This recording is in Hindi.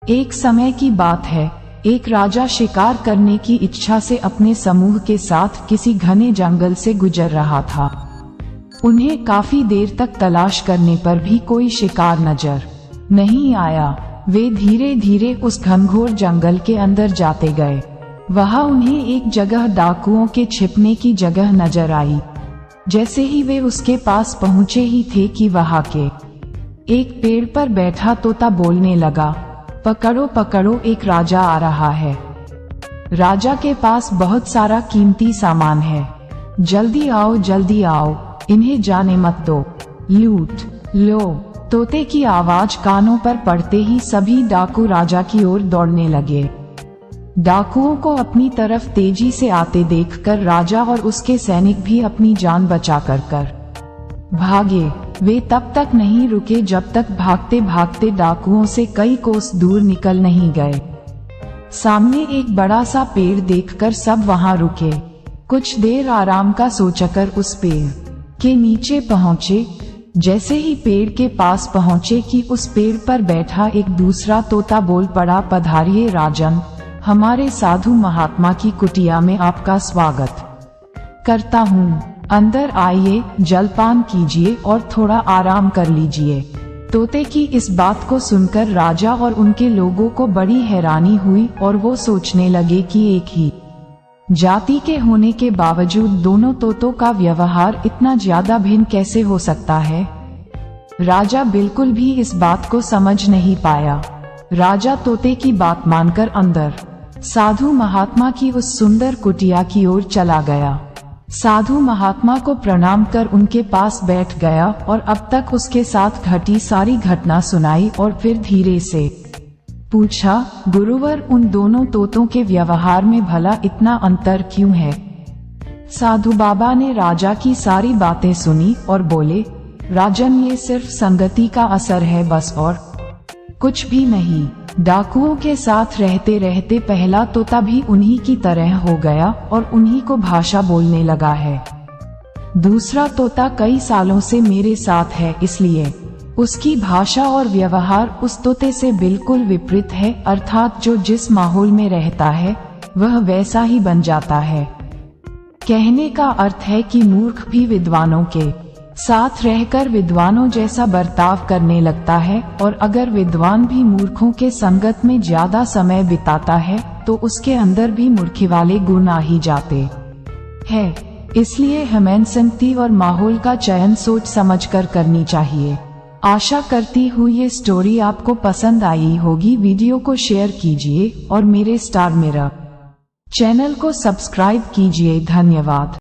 एक समय की बात है, एक राजा शिकार करने की इच्छा से अपने समूह के साथ किसी घने जंगल से गुजर रहा था। उन्हें काफी देर तक तलाश करने पर भी कोई शिकार नजर नहीं आया। वे धीरे धीरे उस घनघोर जंगल के अंदर जाते गए। वहां उन्हें एक जगह डाकुओं के छिपने की जगह नजर आई। जैसे ही वे उसके पास पहुंचे ही थे कि वहां के एक पेड़ पर बैठा तोता बोलने लगा, पकड़ो पकड़ो, एक राजा आ रहा है। राजा के पास बहुत सारा कीमती सामान है, जल्दी आओ, इन्हें जाने मत दो, लूट लो। तोते की आवाज कानों पर पड़ते ही सभी डाकू राजा की ओर दौड़ने लगे। डाकुओं को अपनी तरफ तेजी से आते देखकर राजा और उसके सैनिक भी अपनी जान बचाकर भागे। वे तब तक नहीं रुके जब तक भागते भागते डाकुओं से कई कोस दूर निकल नहीं गए। सामने एक बड़ा सा पेड़ देखकर सब वहां रुके। कुछ देर आराम का सोचकर उस पेड़ के नीचे पहुंचे। जैसे ही पेड़ के पास पहुंचे कि उस पेड़ पर बैठा एक दूसरा तोता बोल पड़ा, पधारिए राजन, हमारे साधु महात्मा की कुटिया में आपका स्वागत करता हूँ। अंदर आइए, जलपान कीजिए और थोड़ा आराम कर लीजिए। तोते की इस बात को सुनकर राजा और उनके लोगों को बड़ी हैरानी हुई और वो सोचने लगे कि एक ही जाति के होने के बावजूद दोनों तोतों का व्यवहार इतना ज्यादा भिन्न कैसे हो सकता है। राजा बिल्कुल भी इस बात को समझ नहीं पाया। राजा तोते की बात मानकर अंदर साधु महात्मा की उस सुंदर कुटिया की ओर चला गया। साधु महात्मा को प्रणाम कर उनके पास बैठ गया और अब तक उसके साथ घटी सारी घटना सुनाई और फिर धीरे से पूछा, गुरुवर, उन दोनों तोतों के व्यवहार में भला इतना अंतर क्यों है। साधु बाबा ने राजा की सारी बातें सुनी और बोले, राजन, ये सिर्फ संगति का असर है बस, और कुछ भी नहीं। डाकुओं के साथ रहते रहते पहला तोता भी उन्हीं की तरह हो गया और उन्हीं को भाषा बोलने लगा है। दूसरा तोता कई सालों से मेरे साथ है, इसलिए उसकी भाषा और व्यवहार उस तोते से बिल्कुल विपरीत है, अर्थात जो जिस माहौल में रहता है वह वैसा ही बन जाता है। कहने का अर्थ है कि मूर्ख भी विद्वानों के साथ रहकर विद्वानों जैसा बर्ताव करने लगता है, और अगर विद्वान भी मूर्खों के संगत में ज्यादा समय बिताता है तो उसके अंदर भी मूर्खी वाले गुण आ ही जाते हैं। इसलिए हमें संगति और माहौल का चयन सोच समझकर करनी चाहिए। आशा करती हूँ ये स्टोरी आपको पसंद आई होगी। वीडियो को शेयर कीजिए और मेरे स्टार मेरा चैनल को सब्सक्राइब कीजिए। धन्यवाद।